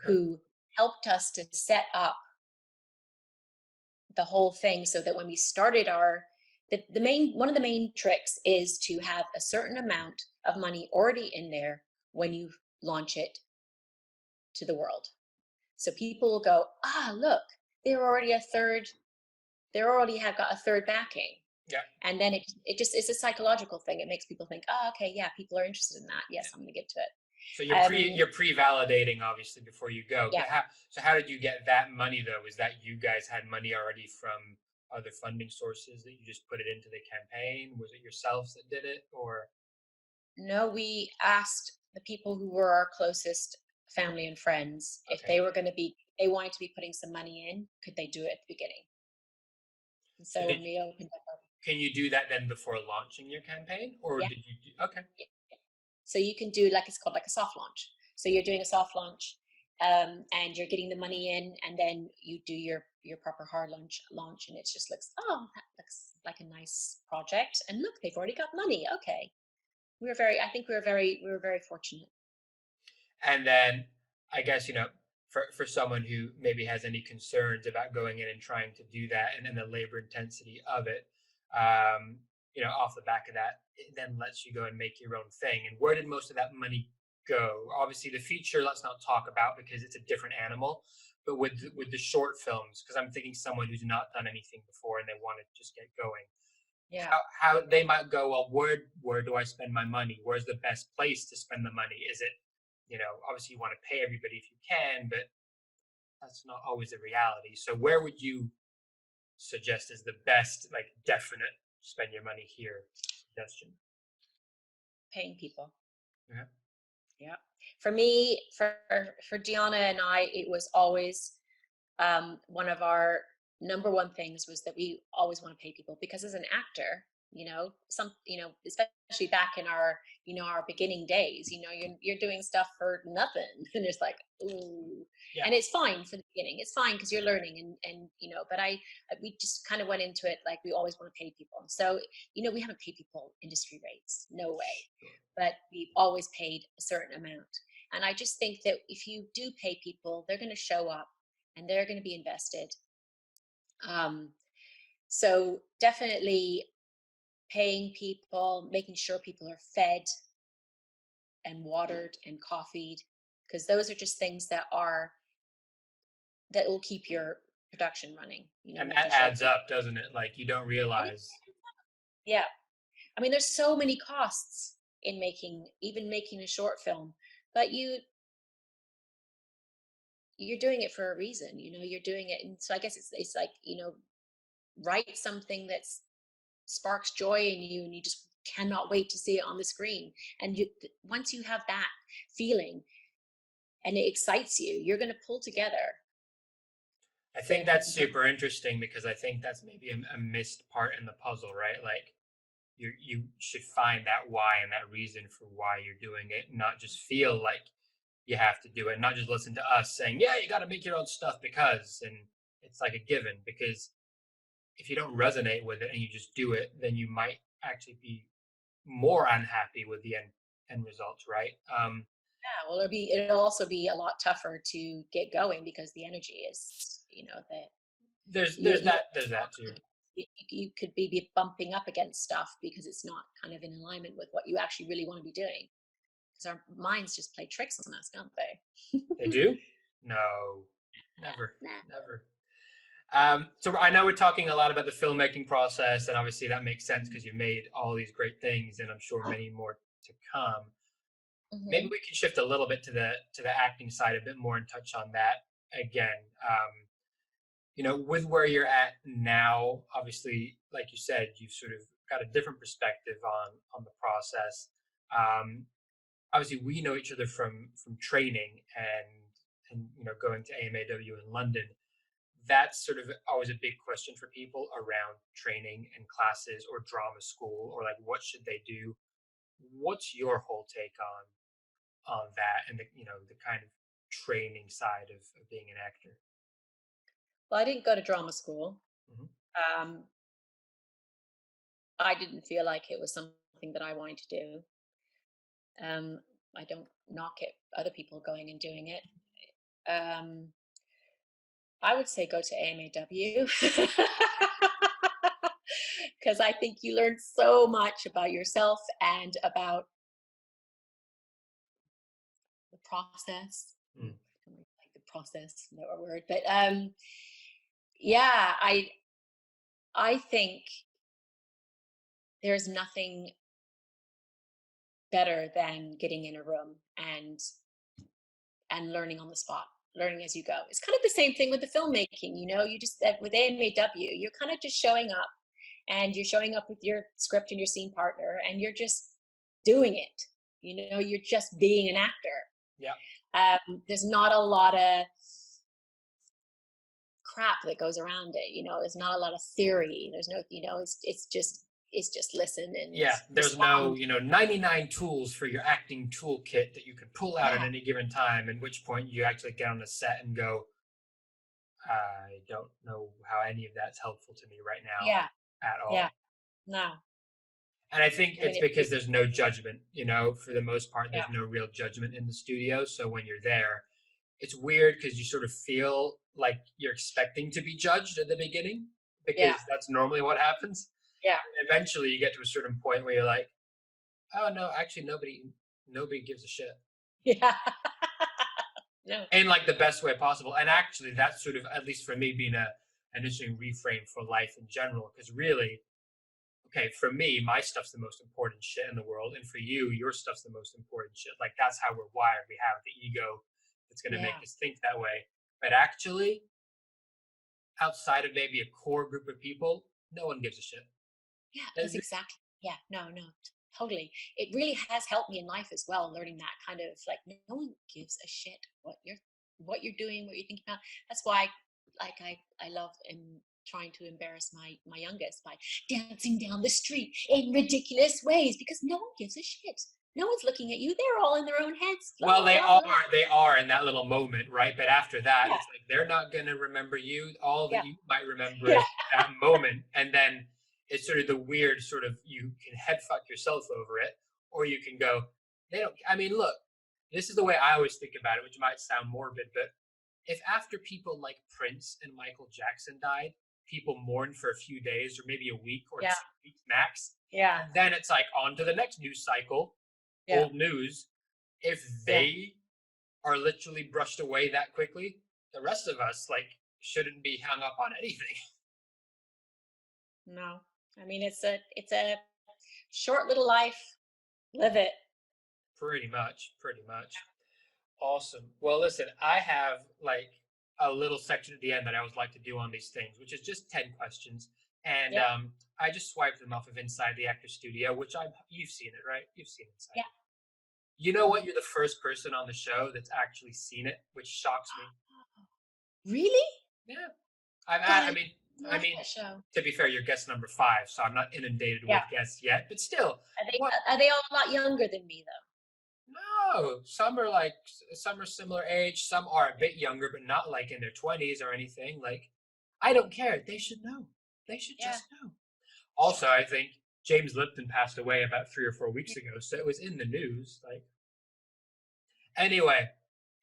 [SPEAKER 1] who helped us to set up the whole thing, so that when we started one of the main tricks is to have a certain amount of money already in there when you launch it to the world. So people will go, look, they already have got a third backing. Yeah. And then it's a psychological thing. It makes people think, okay, yeah, people are interested in that. Yes, I'm going to get to it.
[SPEAKER 2] So you're pre-validating, obviously, before you go. Yeah. But how did you get that money, though? Was that you guys had money already from other funding sources that you just put it into the campaign? Was it yourselves that did it, or?
[SPEAKER 1] No, we asked the people who were our closest family and friends if they wanted to be putting some money in, could they do it at the beginning? And so when we opened up
[SPEAKER 2] Can you do that then before launching your campaign, or did you do? Okay.
[SPEAKER 1] Yeah. So you can do it's called a soft launch. So you're doing a soft launch, and you're getting the money in, and then you do your proper hard launch, and it just looks, that looks like a nice project. And look, they've already got money. Okay, we were very fortunate.
[SPEAKER 2] And then I guess for someone who maybe has any concerns about going in and trying to do that, and then the labor intensity of it, off the back of that, it then lets you go and make your own thing. And where did most of that money go? Obviously, the feature, let's not talk about, because it's a different animal. But with the short films, because I'm thinking someone who's not done anything before and they want to just get going. Yeah. How they might go, well, where do I spend my money? Where's the best place to spend the money? Is it, obviously you want to pay everybody if you can, but that's not always the reality. So where would you suggest is the best, definite spend your money here suggestion?
[SPEAKER 1] Paying people. Yeah. For me, for Gianna and I, it was always one of our number one things was that we always want to pay people, because as an actor, especially back in our our beginning days, you're doing stuff for nothing, and it's like, ooh. Yeah. And it's fine for the beginning, it's fine because you're learning, and but we just kind of went into it like we always want to pay people. So we haven't paid people industry rates, no way. Sure. But we've always paid a certain amount, and I just think that if you do pay people, they're going to show up and they're going to be invested. So definitely paying people, making sure people are fed and watered and coffeed, because those are just things that will keep your production running.
[SPEAKER 2] And that adds up, doesn't it? You don't realize.
[SPEAKER 1] Yeah. I mean, there's so many costs in making a short film, but you're doing it for a reason, you're doing it. And so I guess it's like, write something that sparks joy in you, and you just cannot wait to see it on the screen. And once you have that feeling and it excites you, you're going to pull together.
[SPEAKER 2] I think that's super interesting, because I think that's maybe a missed part in the puzzle, right? You should find that why and that reason for why you're doing it, not just feel like you have to do it, not just listen to us saying, yeah, you got to make your own stuff because, and it's like a given. Because if you don't resonate with it and you just do it, then you might actually be more unhappy with the end results, right?
[SPEAKER 1] Yeah, well, it'll also be a lot tougher to get going, because the energy is,
[SPEAKER 2] there's that too.
[SPEAKER 1] You could be bumping up against stuff because it's not kind of in alignment with what you actually really want to be doing. Because our minds just play tricks on us, don't they?
[SPEAKER 2] They do? No, never. So I know we're talking a lot about the filmmaking process, and obviously that makes sense because you've made all these great things, and I'm sure many more to come. maybe we can shift a little bit to the acting side a bit more and touch on that again. With where you're at now, obviously, like you said, you've sort of got a different perspective on the process. Obviously, we know each other from training and going to AMAW in London. That's sort of always a big question for people around training and classes or drama school, or like what should they do. What's your whole take on that and the kind of training side of being an actor?
[SPEAKER 1] Well, I didn't go to drama school.
[SPEAKER 2] Mm-hmm.
[SPEAKER 1] I didn't feel like it was something that I wanted to do. I don't knock it other people going and doing it. I would say go to AMAW because I think you learn so much about yourself and about the process. I don't like the process, no word, but yeah, I think there's nothing better than getting in a room and learning on the spot, learning as you go. It's kind of the same thing with the filmmaking. You just with AMAW, you're kind of just showing up, and you're showing up with your script and your scene partner, and you're just doing it. You're just being an actor.
[SPEAKER 2] Yeah.
[SPEAKER 1] There's not a lot of crap that goes around it. There's not a lot of theory. There's no, it's just listen and
[SPEAKER 2] there's
[SPEAKER 1] respond.
[SPEAKER 2] no 99 tools for your acting toolkit that you can pull out at any given time, at which point you actually get on the set and go, I don't know how any of that's helpful to me right now at all.
[SPEAKER 1] No.
[SPEAKER 2] And I think it's because there's no judgment, for the most part. There's no real judgment in the studio. So when you're there, it's weird because you sort of feel like you're expecting to be judged at the beginning, because that's normally what happens.
[SPEAKER 1] Yeah.
[SPEAKER 2] And eventually you get to a certain point where you're like, oh no, actually nobody gives a shit.
[SPEAKER 1] Yeah. No.
[SPEAKER 2] In like the best way possible. And actually that's sort of, at least for me, being an interesting reframe for life in general. Because really, okay, for me, my stuff's the most important shit in the world. And for you, your stuff's the most important shit. Like that's how we're wired. We have the ego that's going to make us think that way. But actually, outside of maybe a core group of people, no one gives a shit.
[SPEAKER 1] Yeah, that's exactly. Yeah, no, totally. It really has helped me in life as well, learning that kind of like no one gives a shit what you're doing, what you're thinking about. That's why, like, I love trying to embarrass my youngest by dancing down the street in ridiculous ways, because no one gives a shit. No one's looking at you. They're all in their own heads.
[SPEAKER 2] Well, they are in that little moment, right? But after that, it's like they're not going to remember you. All that you might remember is that moment. And then it's sort of the weird sort of, you can head fuck yourself over it, or you can go, look, this is the way I always think about it, which might sound morbid, but if after people like Prince and Michael Jackson died, people mourned for a few days or maybe a week or 2 weeks max, then it's like on to the next news cycle. Old news. If they are literally brushed away that quickly, the rest of us shouldn't be hung up on anything.
[SPEAKER 1] No, I mean it's a short little life. Live it.
[SPEAKER 2] Pretty much. Awesome. Well, listen, I have a little section at the end that I always like to do on these things, which is just 10 questions. And I just swiped them off of Inside the Actor Studio, which you've seen it, right? You've seen Inside.
[SPEAKER 1] Yeah.
[SPEAKER 2] You know what? You're the first person on the show that's actually seen it, which shocks
[SPEAKER 1] me. Really?
[SPEAKER 2] Yeah. I mean, to be fair, you're guest number 5, so I'm not inundated with guests yet. But still,
[SPEAKER 1] are they all a lot younger than me, though?
[SPEAKER 2] No, some are similar age. Some are a bit younger, but not in their 20s or anything. I don't care. They should know. They should just know. Also, I think James Lipton passed away about 3 or 4 weeks ago, so it was in the news. Anyway,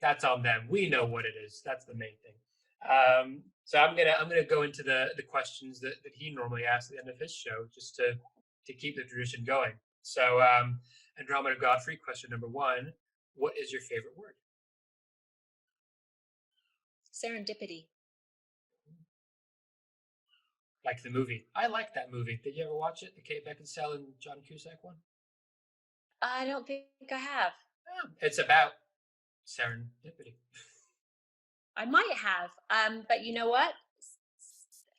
[SPEAKER 2] that's on them. We know what it is. That's the main thing. So I'm gonna go into the questions that he normally asks at the end of his show, just to keep the tradition going. So, Andromeda Godfrey, question number 1: what is your favorite word?
[SPEAKER 1] Serendipity.
[SPEAKER 2] Like the movie. I like that movie. Did you ever watch it? The Kate Beckinsale and John Cusack one?
[SPEAKER 1] I don't think I have.
[SPEAKER 2] It's about serendipity.
[SPEAKER 1] I might have, but you know what?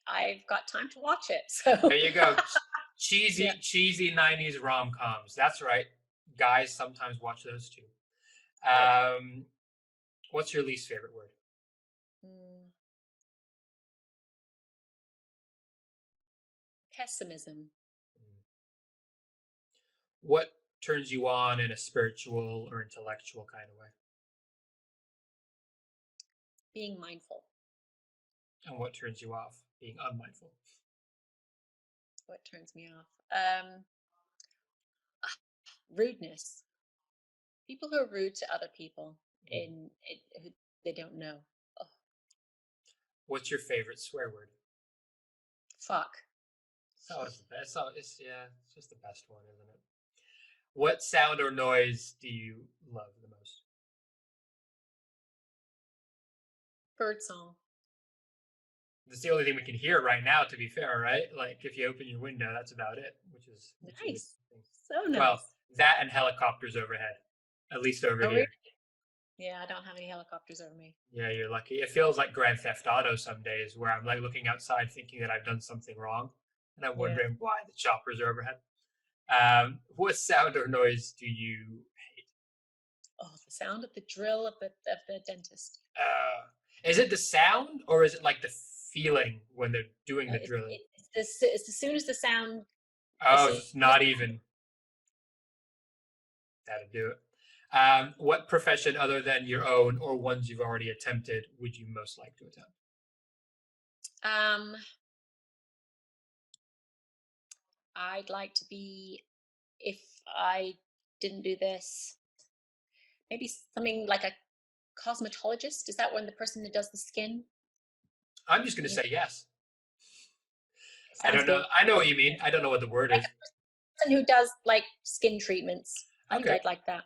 [SPEAKER 1] I've got time to watch it. So
[SPEAKER 2] There you go. Cheesy,
[SPEAKER 1] yeah.
[SPEAKER 2] cheesy 90s rom-coms. That's right. Guys sometimes watch those too. What's your least favorite word?
[SPEAKER 1] Pessimism.
[SPEAKER 2] What turns you on in a spiritual or intellectual kind of way?
[SPEAKER 1] Being mindful.
[SPEAKER 2] And what turns you off? Being unmindful.
[SPEAKER 1] What turns me off? Rudeness. People who are rude to other people who they don't know. Oh.
[SPEAKER 2] What's your favorite swear word?
[SPEAKER 1] Fuck.
[SPEAKER 2] Oh, it's the best. It's just the best one, isn't it? What sound or noise do you love the most?
[SPEAKER 1] Bird song.
[SPEAKER 2] That's the only thing we can hear right now, to be fair, right? Like if you open your window, that's about it, which is
[SPEAKER 1] nice. So nice.
[SPEAKER 2] Well, that and helicopters overhead, at least over here. Really?
[SPEAKER 1] Yeah, I don't have any helicopters over me.
[SPEAKER 2] Yeah, you're lucky. It feels like Grand Theft Auto some days, where I'm like looking outside thinking that I've done something wrong, and I'm wondering why the choppers are overhead. What sound or noise do you hate?
[SPEAKER 1] Oh, the sound of the drill of the dentist.
[SPEAKER 2] Is it the sound, or is it like the feeling when they're doing the drilling?
[SPEAKER 1] It's as soon as the sound.
[SPEAKER 2] Oh, it's not even. That'll do it. What profession other than your own or ones you've already attempted would you most like to attempt?
[SPEAKER 1] I'd like to be, if I didn't do this, maybe something like a cosmetologist. Is that one, the person that does the skin?
[SPEAKER 2] I'm just going to say yes. I don't know. I know what you mean. I don't know what the word is.
[SPEAKER 1] Person who does like skin treatments. I think I'd like that.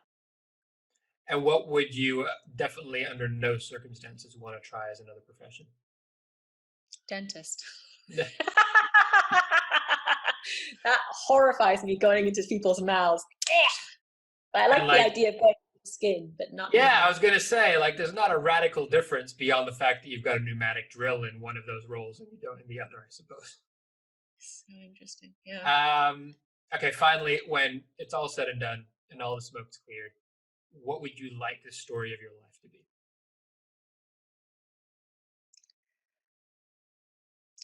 [SPEAKER 2] And what would you definitely under no circumstances want to try as another profession?
[SPEAKER 1] Dentist. That horrifies me, going into people's mouths. But I like the idea of going into skin, but not.
[SPEAKER 2] Yeah, I was going to say, like, there's not a radical difference beyond the fact that you've got a pneumatic drill in one of those roles and you don't in the other, I suppose.
[SPEAKER 1] So interesting. Yeah.
[SPEAKER 2] Okay, finally, when it's all said and done and all the smoke's cleared, what would you like the story of your life to be?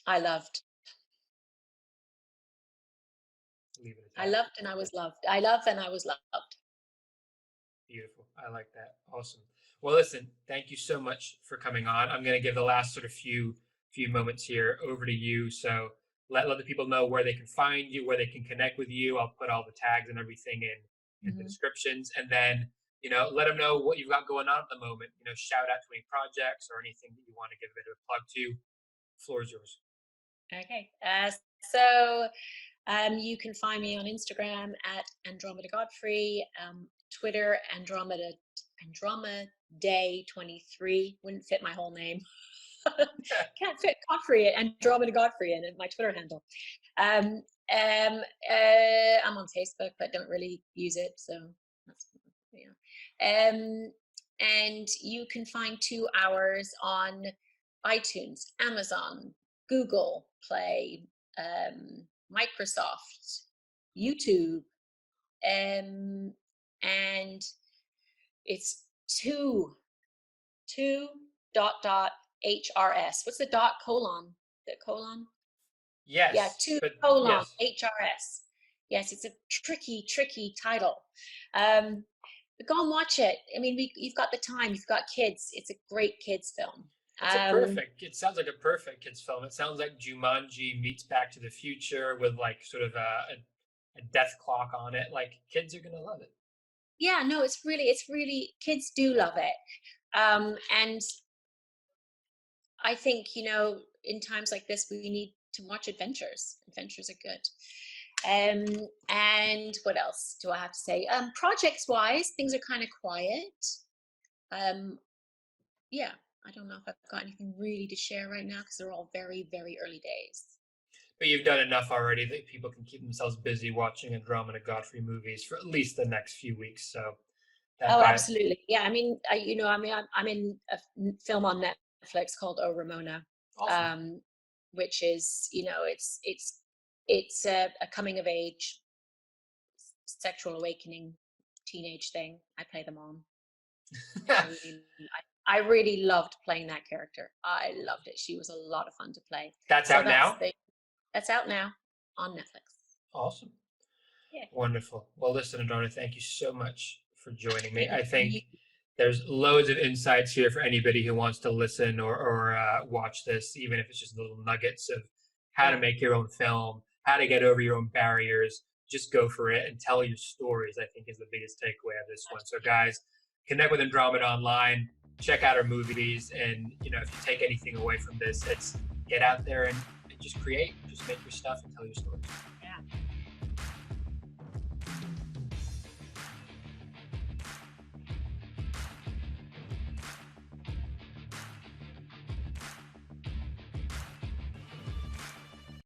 [SPEAKER 1] I loved. I loved and I was loved. I love and I was loved.
[SPEAKER 2] Beautiful. I like that. Awesome. Well, listen, thank you so much for coming on. I'm going to give the last sort of few moments here over to you. So let the people know where they can find you, where they can connect with you. I'll put all the tags and everything in the descriptions, and then let them know what you've got going on at the moment. Shout out to any projects or anything that you want to give a bit of a plug to. The floor is yours.
[SPEAKER 1] Okay. So you can find me on Instagram at Andromeda Godfrey, Twitter Andromeda 23. Wouldn't fit my whole name. Can't fit Godfrey, Andromeda Godfrey in my Twitter handle. I'm on Facebook, but don't really use it. So that's and you can find 2 hours on iTunes, Amazon, Google Play, Microsoft, YouTube, and it's 2 HRS. What's the dot colon? The colon?
[SPEAKER 2] Yes.
[SPEAKER 1] Yeah, 2 colon HRS. Yes, it's a tricky title. But go and watch it. I mean, you've got the time. You've got kids. It's a great kids film.
[SPEAKER 2] It sounds like a perfect kids film. It sounds like Jumanji meets Back to the Future with like sort of a death clock on it. Like kids are gonna love it.
[SPEAKER 1] Yeah, no, it's really kids do love it. And I think, in times like this, we need to watch adventures. Adventures are good. And what else do I have to say? Projects wise, things are kind of quiet. Yeah, I don't know if I've got anything really to share right now because they're all very, very early days.
[SPEAKER 2] But you've done enough already that people can keep themselves busy watching Andromeda Godfrey movies for at least the next few weeks. So
[SPEAKER 1] Oh, absolutely. Yeah. I mean, I'm in a film on Netflix called Oh, Ramona,
[SPEAKER 2] Awesome.
[SPEAKER 1] which is, it's a coming of age, sexual awakening, teenage thing. I play the mom. I really loved playing that character. I loved it. She was a lot of fun to play.
[SPEAKER 2] That's out now?
[SPEAKER 1] That's out now on Netflix.
[SPEAKER 2] Awesome.
[SPEAKER 1] Yeah.
[SPEAKER 2] Wonderful. Well, listen, Andromeda, thank you so much for joining me. I think there's loads of insights here for anybody who wants to listen or watch this, even if it's just little nuggets of how to make your own film, how to get over your own barriers. Just go for it and tell your stories, I think, is the biggest takeaway of this one. So, guys, connect with Andromeda online, check out her movies, and, if you take anything away from this, it's get out there and just create, just make your stuff and tell your stories.